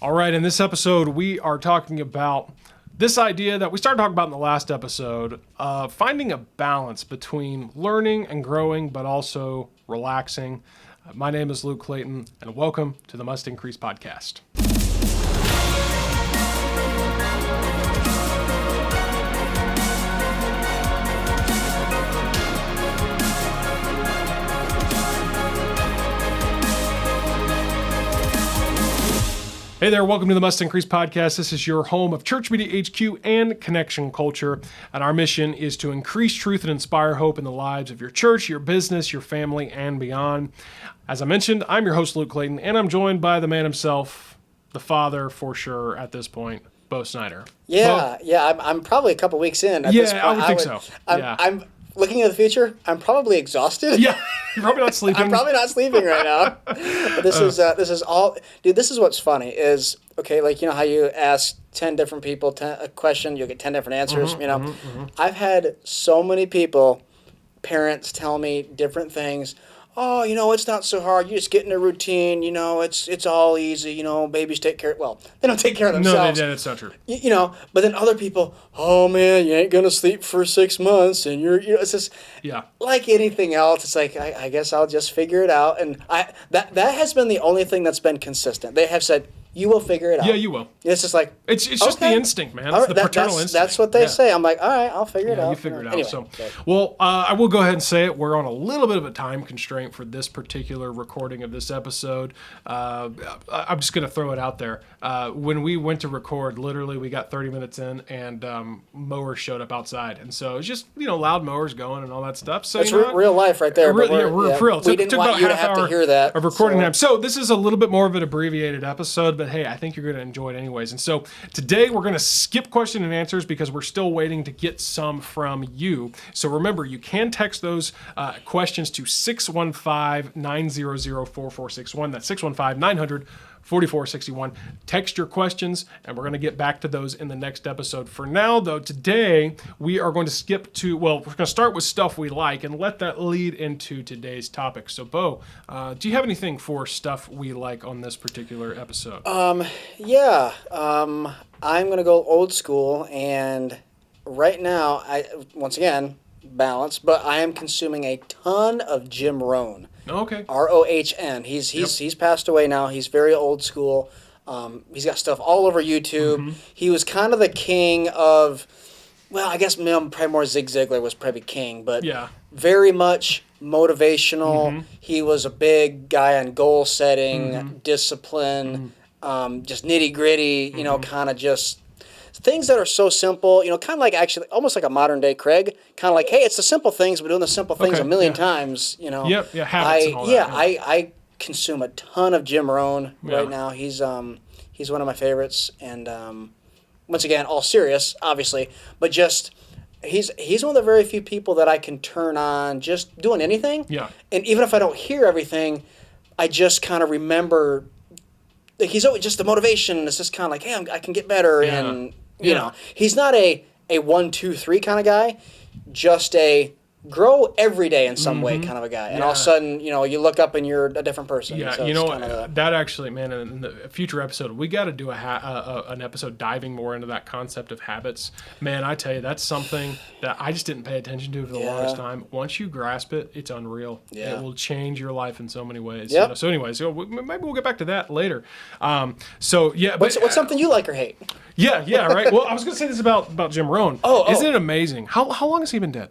All right, in this episode, we are talking about this idea that we started talking about in the last episode, finding a balance between learning and growing, but also relaxing. My name is Luke Clayton, and welcome to the Must Increase podcast. Hey there, welcome to the Must Increase podcast. This is your home of ChurchMediaHQ and Connection Culture, and our mission is to increase truth and inspire hope in the lives of your church, your business, your family, and beyond. As I mentioned, I'm your host, Luke Clayton, and I'm joined by the man himself, the father for sure at this point, Bo Snyder. Yeah, I'm probably a couple weeks in at this point. I would think so. I'm looking at the future. I'm probably exhausted. Yeah, you're probably not sleeping. I'm probably not sleeping right now. But this is all, dude. This is what's funny is, okay, like, you know how you ask 10 different people a question, you'll get 10 different answers. I've had so many people, parents, tell me different things. Oh, it's not so hard. You just get in a routine. It's all easy. Babies take care. Well, they don't take care of themselves. No, that's not true. But then other people, oh man, you ain't gonna sleep for 6 months, and it's just like anything else. It's like I guess I'll just figure it out, and that has been the only thing that's been consistent. They have said, you will figure it out. Yeah, you will. It's just like it's just the instinct, man. It's the paternal instinct. That's what they say. I'm like, all right, I'll figure it out. You figure it out. Anyway, I will go ahead and say it. We're on a little bit of a time constraint for this particular recording of this episode. I'm just going to throw it out there. When we went to record, literally we got 30 minutes in, and mowers showed up outside, and so it's just loud mowers going and all that stuff. So it's real life right there. Real. We didn't want you to have to hear that of recording time. So this is a little bit more of an abbreviated episode, but hey, I think you're going to enjoy it anyways. And so today we're going to skip question and answers because we're still waiting to get some from you. So remember, you can text those questions to 615-900-4461. That's 615-900-4461. Text your questions, and we're going to get back to those in the next episode. For now, though, today we are going to we're going to start with stuff we like and let that lead into today's topic. So, Bo, do you have anything for stuff we like on this particular episode? I'm going to go old school, and right now, once again, balance, but I am consuming a ton of Jim Rohn. Okay. Rohn. He's passed away now. He's very old school. He's got stuff all over YouTube. Mm-hmm. He was kind of the king of, well, I guess probably more Zig Ziglar was probably king, but very much motivational. Mm-hmm. He was a big guy on goal setting, discipline, just nitty gritty, kind of just things that are so simple, kind of like actually almost like a modern day Craig, kind of like, hey, it's the simple things, we're doing the simple things a million times, habits and all that. I consume a ton of Jim Rohn right now. He's one of my favorites, and once again, all serious, obviously, but just he's one of the very few people that I can turn on just doing anything. Yeah. And even if I don't hear everything, I just kind of remember. Like, he's always just the motivation. It's just kind of like, hey, I can get better, and he's not a 1, 2, 3 kind of guy, just a grow every day in some way kind of a guy. And all of a sudden, you look up and you're a different person. Yeah, so that actually, man, in the future episode, we got to do an episode diving more into that concept of habits. Man, I tell you, that's something that I just didn't pay attention to for the longest time. Once you grasp it, it's unreal. Yeah. It will change your life in so many ways. Yep. So anyways, maybe we'll get back to that later. What's something you like or hate? Yeah, right. Well, I was going to say this about Jim Rohn. Isn't it amazing? How long has he been dead?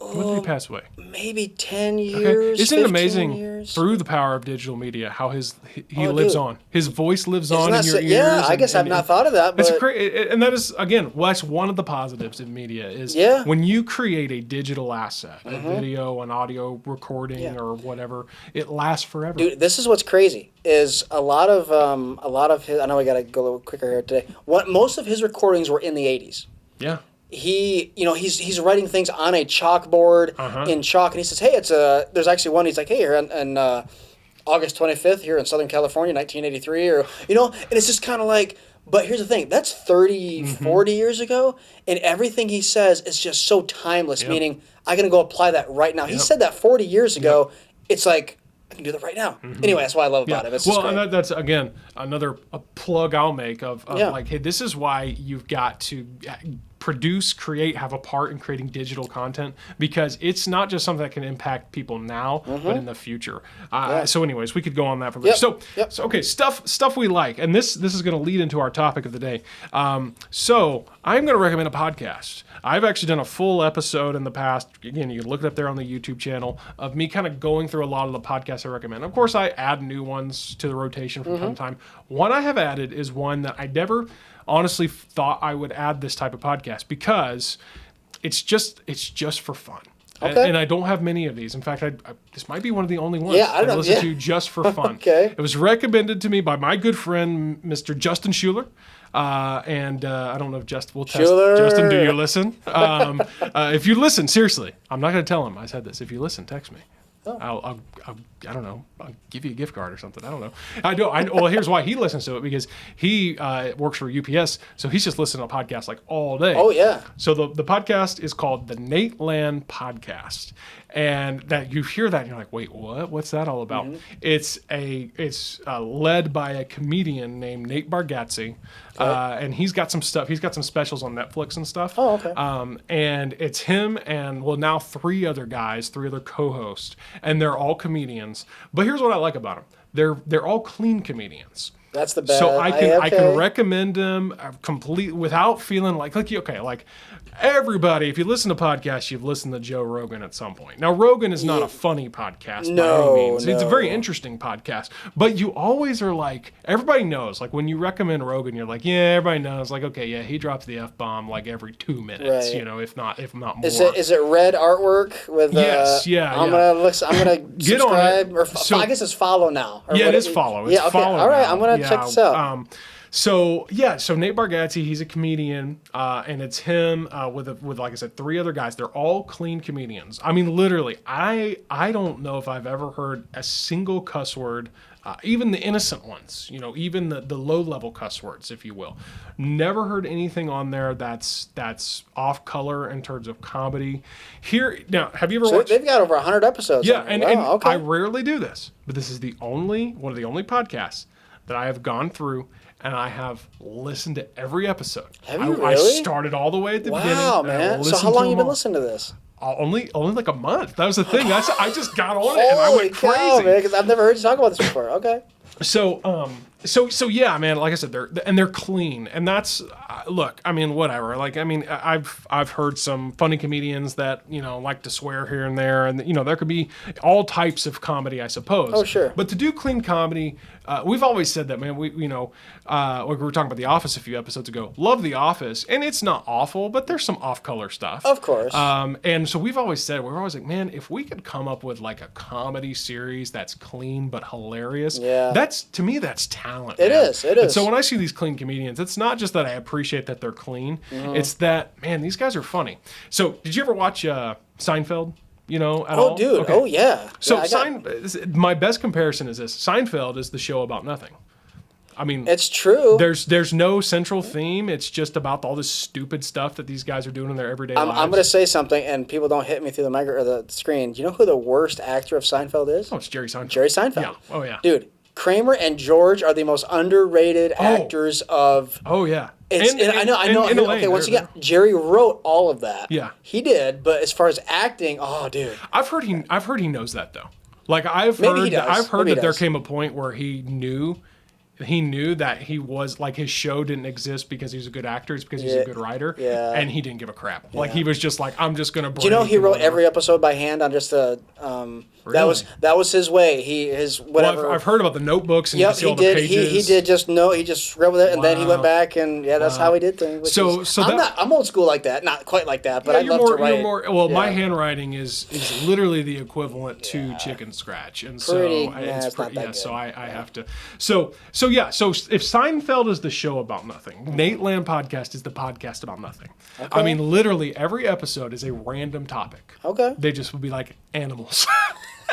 When did he pass away? Maybe 10 years. Isn't it amazing years? Through the power of digital media how he lives on? His voice lives on in your ears. Yeah, I guess I've not thought of that. But it's great, and that is that's one of the positives of media is when you create a digital asset, a video, an audio recording, or whatever, it lasts forever. Dude, this is what's crazy is a lot of his. I know we got to go a little quicker here today. Most of his recordings were in the 80s. Yeah. He's writing things on a chalkboard in chalk, and he says, hey, there's actually one, he's like, hey, here on August 25th here in Southern California, 1983, and it's just kind of like, but here's the thing, that's 30, 40 years ago, and everything he says is just so timeless, meaning I'm going to go apply that right now. He said that 40 years ago. It's like, I can do that right now. Anyway, that's what I love about it. It's just great. And that's again another plug I'll make of like, hey, this is why you've got to produce, create, have a part in creating digital content, because it's not just something that can impact people now, but in the future. So anyways, we could go on that for later. So okay, stuff we like, and this is going to lead into our topic of the day. So I'm going to recommend a podcast. I've actually done a full episode in the past. Again, you can look it up there on the YouTube channel of me kind of going through a lot of the podcasts I recommend. Of course, I add new ones to the rotation from time to time. One I have added is one that I never honestly thought I would add this type of podcast, because it's just for fun. Okay. And I don't have many of these. In fact, this might be one of the only ones I listen to just for fun. Okay. It was recommended to me by my good friend, Mr. Justin Schuler. And I don't know if Justin will test. Schuler. Justin, do you listen? If you listen, seriously, I'm not going to tell him I said this. If you listen, text me. Oh. I don't know. I'll give you a gift card or something. I don't know. Well, here's why he listens to it, because he works for UPS, so he's just listening to podcasts like all day. Oh yeah. So the podcast is called the Nate Land Podcast, and that you hear that and you're like, wait, what? What's that all about? It's led by a comedian named Nate Bargatze, and he's got some stuff. He's got some specials on Netflix and stuff. Oh, okay. And it's him and now three other co-hosts, and they're all comedians. But here's what I like about them: they're all clean comedians. That's the best. So I can recommend them completely without feeling like everybody, if you listen to podcasts, you've listened to Joe Rogan at some point. Now, Rogan is not a funny podcast by any means. It's a very interesting podcast. But you always are like, everybody knows. Like, when you recommend Rogan, you're like, yeah, everybody knows. Like, okay, yeah, he drops the F-bomb like every 2 minutes, if not more. Is it red artwork with yes, I'm gonna subscribe, or I guess it's follow now. It is follow. It's follow all right, now. I'm gonna check this out. So Nate Bargatze, he's a comedian, and it's him with like I said, three other guys. They're all clean comedians. I mean, literally, I don't know if I've ever heard a single cuss word, even the innocent ones, even the low level cuss words, if you will. Never heard anything on there that's off color in terms of comedy. Here now, have you ever watched? They've got over 100 episodes. Yeah, and I rarely do this, but this is one of the only podcasts that I have gone through. And I have listened to every episode. Have you really? I started all the way at the beginning. Wow, man. So how long have you been listening to this? Only like a month. That was the thing. I just got on it and I went crazy. Holy cow, man, because I've never heard you talk about this before. Okay. So yeah, man. Like I said, they're clean, and that's look. I mean, whatever. Like, I mean, I've heard some funny comedians that like to swear here and there, and there could be all types of comedy, I suppose. Oh, sure. But to do clean comedy, we've always said that, man. Like we were talking about The Office a few episodes ago. Love The Office, and it's not awful, but there's some off-color stuff. Of course. And so we're always like, man, if we could come up with like a comedy series that's clean but hilarious, to me that's talent. It is. And so when I see these clean comedians, it's not just that I appreciate that they're clean. It's that, man, these guys are funny. So did you ever watch Seinfeld? At all? Oh, dude. Okay. Oh, yeah. So my best comparison is this. Seinfeld is the show about nothing. I mean, it's true. There's no central theme. It's just about all this stupid stuff that these guys are doing in their everyday lives. I'm going to say something, and people don't hit me through the screen. Do you know who the worst actor of Seinfeld is? Oh, it's Jerry Seinfeld. Jerry Seinfeld. Yeah. Oh, yeah. Dude, Kramer and George are the most underrated actors of. Oh, yeah. I know. Okay, once again, Jerry wrote all of that. Yeah, he did. But as far as acting, oh, dude, I've heard he knows that though. Like I've heard that there came a point where he knew that he was like his show didn't exist because he's a good actor. It's because he's a good writer. Yeah, and he didn't give a crap. Yeah. Like he was just like, I'm just gonna. Do you know he wrote every episode by hand on just a. Really? That was his way. His whatever. Well, I've heard about the notebooks and you see all the pages. He did just he just scribbled it and then he went back and that's how he did things. I'm old school like that, not quite like that, but I love to write. My handwriting is literally the equivalent to chicken scratch, and so it's pretty. Yeah, so I have to. So if Seinfeld is the show about nothing, Nate Land Podcast is the podcast about nothing. Okay. I mean, literally every episode is a random topic. Okay. They just would be like animals.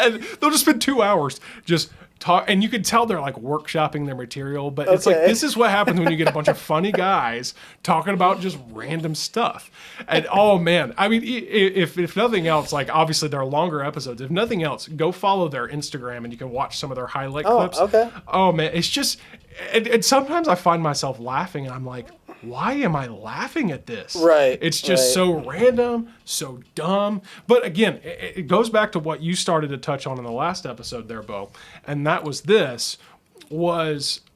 And they'll just spend 2 hours just talk, and you could tell they're like workshopping their material, but it's like, Okay. this is what happens when you get a bunch of funny guys talking about just random stuff. And oh man, I mean, if nothing else, like obviously they're longer episodes. If nothing else, go follow their Instagram and you can watch some of their highlight clips. Okay. Oh man, it's just, and sometimes I find myself laughing and I'm like, why am I laughing at this? Right. It's just so random, so dumb. But again, it goes back to what you started to touch on in the last episode there, Bo. And that was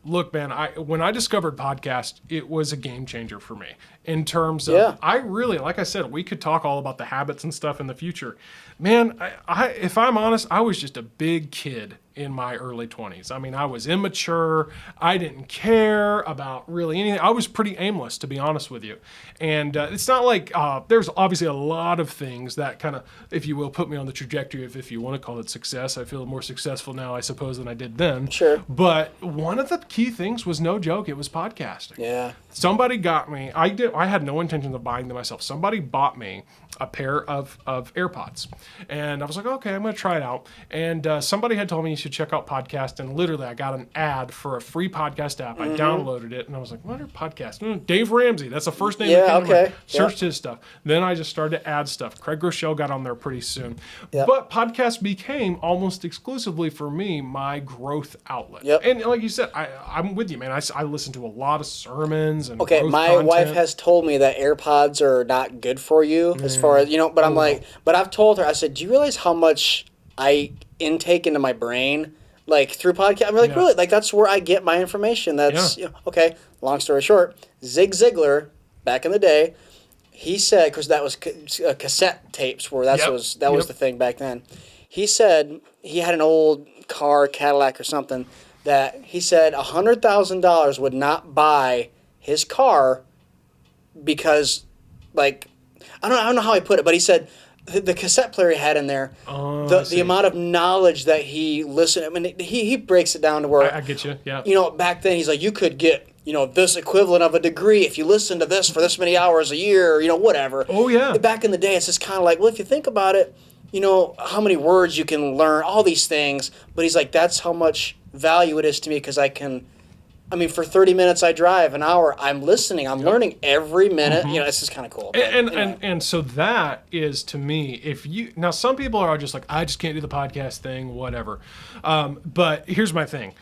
look, man, when I discovered podcast, it was a game changer for me in terms of, I really, like I said, we could talk all about the habits and stuff in the future. Man, if I'm honest, I was just a big kid in my early 20s. I mean, I was immature. I didn't care about really anything. I was pretty aimless, to be honest with you. And it's not like there's obviously a lot of things that kind of, if you will, put me on the trajectory of, if you want to call it success. I feel more successful now, I suppose, than I did then. Sure. But one of the key things was, no joke, it was podcasting. Yeah. Somebody got me, I had no intention of buying them myself. Somebody bought me a pair of AirPods. And I was like, okay, I'm going to try it out. And somebody had told me you should check out podcast. And literally, I got an ad for a free podcast app. I downloaded it, and I was like, what are podcasts? Dave Ramsey. That's the first name that came to mind. Searched his stuff. Then I just started to add stuff. Craig Rochelle got on there pretty soon. Yep. But podcast became almost exclusively for me my growth outlet. Yep. And like you said, I'm with you, man. I listen to a lot of sermons and Okay, growth my content. wife has told me that AirPods are not good for you as far as, but I'm like, but I've told her, I said, do you realize how much I intake into my brain, like through podcast? I'm like, really? Like, that's where I get my information. That's, okay, long story short, Zig Ziglar, back in the day, he said, because that was cassette tapes, where that was the thing back then. He said he had an old car, Cadillac or something, that he said $100,000 would not buy his car because, like, I don't know how he put it, but he said the cassette player he had in there, the amount of knowledge that he listened. I mean, he breaks it down to where I get you. Yeah. Back then he's like, you could get this equivalent of a degree if you listen to this for this many hours a year, or, whatever. Oh yeah. Back in the day, it's just kind of like, well, if you think about it, how many words you can learn, all these things. But he's like, that's how much value it is to me, because for 30 minutes I drive, an hour, I'm listening, I'm learning every minute. It's just kind of cool. And so that is, to me, now some people are just like, I just can't do the podcast thing, whatever. But here's my thing.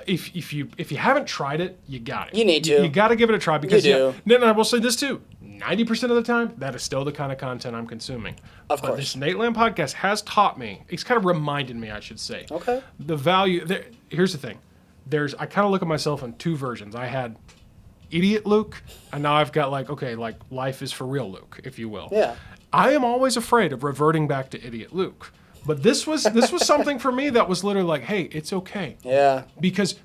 If you haven't tried it, you got it. You need to. You got to give it a try, because you do. Then I will say this too. 90% of the time, that is still the kind of content I'm consuming. Of course. But this Nateland podcast has taught me, it's kind of reminded me, I should say. Okay. The value, here's the thing. I kind of look at myself in two versions. I had idiot Luke, and now I've got like life is for real Luke, if you will. Yeah. I am always afraid of reverting back to idiot Luke. But this was something for me that was literally like, hey, it's okay. Yeah. Because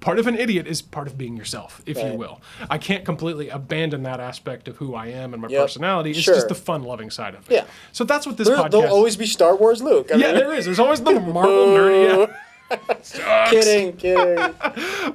part of an idiot is part of being yourself, if you will. I can't completely abandon that aspect of who I am and my personality. It's just the fun-loving side of it. Yeah. So that's what this podcast... There'll always be Star Wars Luke. There is. There's always the Marvel nerdy... Yeah. Kidding.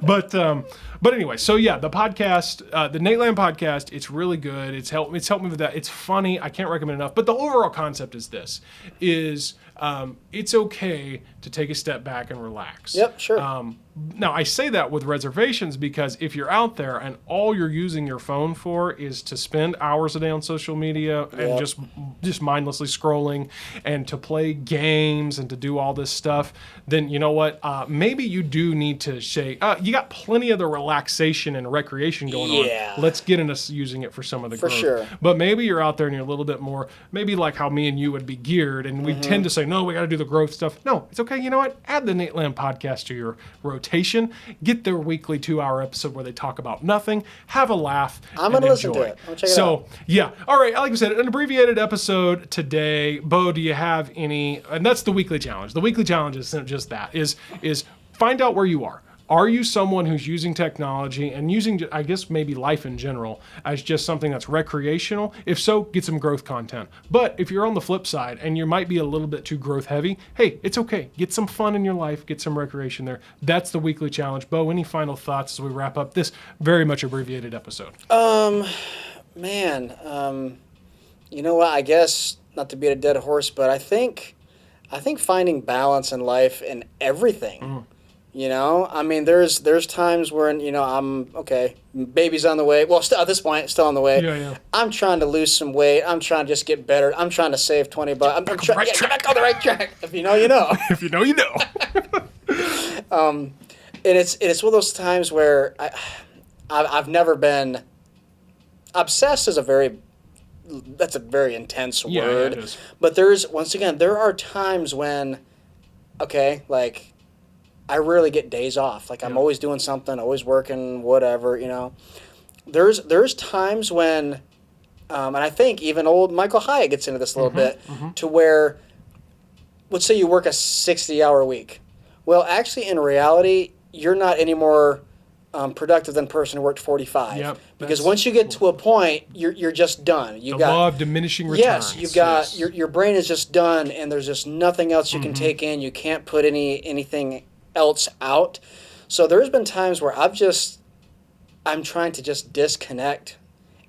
But anyway, so the podcast, the Nateland podcast, it's really good. It's helped me with that. It's funny. I can't recommend enough. But the overall concept is this: it's okay to take a step back and relax. Yep, sure. Now, I say that with reservations, because if you're out there and all you're using your phone for is to spend hours a day on social media and just mindlessly scrolling and to play games and to do all this stuff, then you know what? Maybe you do need to say, you got plenty of the relaxation and recreation going on. Let's get into using it for some of the growth. Sure. But maybe you're out there and you're a little bit more, maybe like how me and you would be geared, and we tend to say, no, we got to do the growth stuff. No, it's okay. You know what? Add the Nateland podcast to your rotation. Get their weekly 2-hour episode where they talk about nothing, have a laugh, I'm going to listen to it. I'm going to check it out. Yeah. All right. Like I said, an abbreviated episode today. Bo, do you have any, and that's the weekly challenge. The weekly challenge is just that, is find out where you are. Are you someone who's using technology and using, I guess, maybe life in general as just something that's recreational? If so, get some growth content. But if you're on the flip side and you might be a little bit too growth heavy, hey, it's okay. Get some fun in your life. Get some recreation there. That's the weekly challenge. Bo, any final thoughts as we wrap up this very much abbreviated episode? You know what? I guess, not to beat a dead horse, but I think I think finding balance in life in everything. You know, I mean, there's times when, you know, I'm okay, baby's on the way. Well, still at this point, still on the way. Yeah. I'm trying to lose some weight. I'm trying to just get better. I'm trying to save $20. I'm trying to get back on the right track. If you know, you know. If you know, you know. And it's one of those times where I've never been obsessed. That's a very intense word. Yeah, it is. But there are times when, okay, like, I rarely get days off. Like, I'm always doing something, always working, whatever, you know. There's times when, and I think even old Michael Hyatt gets into this a little bit, to where, let's say you work a 60-hour week. Well, actually, in reality, you're not any more productive than a person who worked 45. Yep, because once you get to a point, you're just done. The law of diminishing returns. Yes, you've got your brain is just done, and there's just nothing else you can take in. You can't put anything else out. So there's been times where I'm trying to just disconnect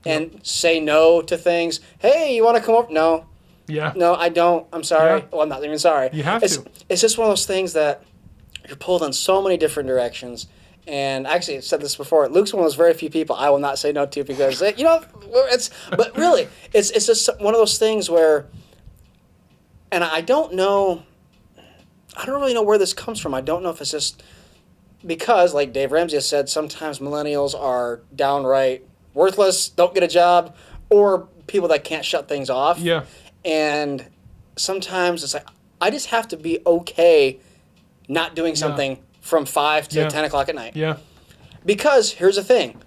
and say no to things. Hey, you want to come over? No. Yeah. No, I don't. I'm sorry. Yeah. Well, I'm not even sorry. You have to. It's just one of those things that you're pulled in so many different directions. And actually, I've said this before. Luke's one of those very few people I will not say no to because, you know, but really, it's just one of those things where, and I don't really know where this comes from. I don't know if it's just because, like Dave Ramsey has said, sometimes millennials are downright worthless, don't get a job, or people that can't shut things off. Yeah. And sometimes it's like, I just have to be okay not doing something from 5 to 10 o'clock at night. Yeah. Because here's the thing.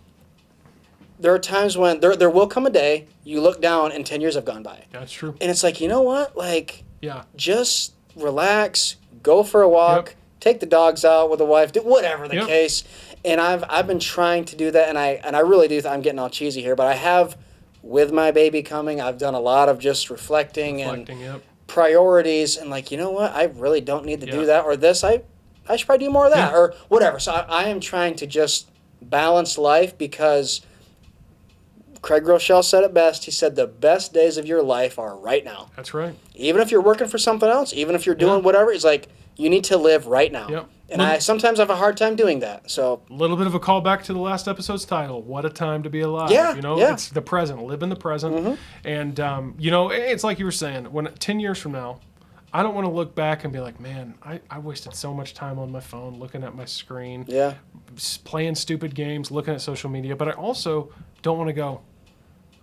There are times when there will come a day you look down and 10 years have gone by. That's true. And it's like, you know what? Like, Yeah. just relax, go for a walk, take the dogs out with the wife, do whatever the case. And I've been trying to do that, and I really do. I'm getting all cheesy here, but I have, with my baby coming, I've done a lot of just reflecting and priorities, and like, you know what? I really don't need to do that, or this. I should probably do more of that, or whatever. So I am trying to just balance life because Craig Groeschel said it best. He said the best days of your life are right now. That's right. Even if you're working for something else, even if you're doing whatever, it's like you need to live right now. Yep. And I sometimes have a hard time doing that. So a little bit of a callback to the last episode's title, What a Time to Be Alive. Yeah, you know, it's the present, live in the present. And, you know, it's like you were saying, when 10 years from now, I don't want to look back and be like, man, I wasted so much time on my phone, looking at my screen, playing stupid games, looking at social media. But I also don't want to go,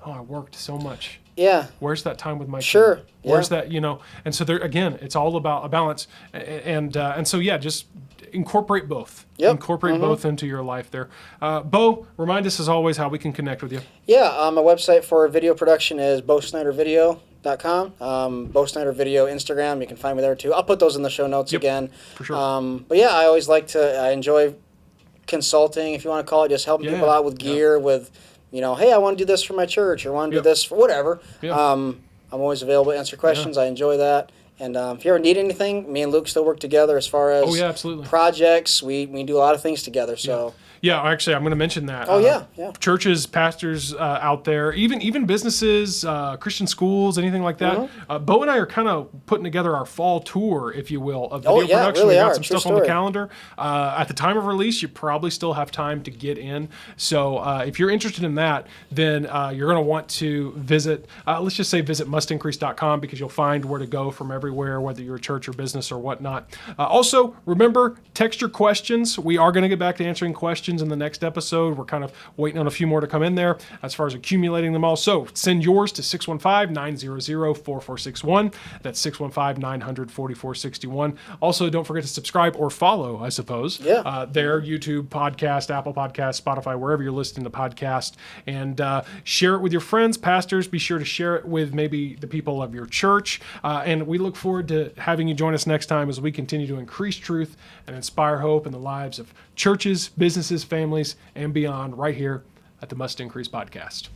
oh, I worked so much. Yeah. Where's that time with my Sure. kid? Where's that, you know? And so there, again, it's all about a balance. And so, yeah, just incorporate both. Yep. Incorporate both into your life there. Bo, remind us as always how we can connect with you. Yeah, my website for video production is BoSnyderVideo.com. Bo Snyder Video Instagram, you can find me there too. I'll put those in the show notes again. For sure. But yeah, I enjoy consulting, if you want to call it, just helping people out with gear, with, you know, hey, I want to do this for my church, or want to do this for whatever. I'm always available to answer questions. I enjoy that. And if you ever need anything, me and Luke still work together as far as projects. We do a lot of things together. So. Yeah, actually, I'm going to mention that. Churches, pastors out there, even businesses, Christian schools, anything like that. Bo and I are kind of putting together our fall tour, if you will, of video production. Really We've got some stuff story on the calendar. At the time of release, you probably still have time to get in. So if you're interested in that, then you're going to want to visit, let's just say visit mustincrease.com, because you'll find where to go from everywhere, whether you're a church or business or whatnot. Also, remember, text your questions. We are going to get back to answering questions in the next episode. We're kind of waiting on a few more to come in there as far as accumulating them all. So send yours to 615-900-4461. That's 615-900-4461. Also, don't forget to subscribe or follow, I suppose. There, YouTube, podcast, Apple Podcast, Spotify, wherever you're listening to podcast. And share it with your friends, pastors. Be sure to share it with maybe the people of your church. And we look forward to having you join us next time as we continue to increase truth and inspire hope in the lives of churches, businesses, families, and beyond, right here at the Must Increase Podcast.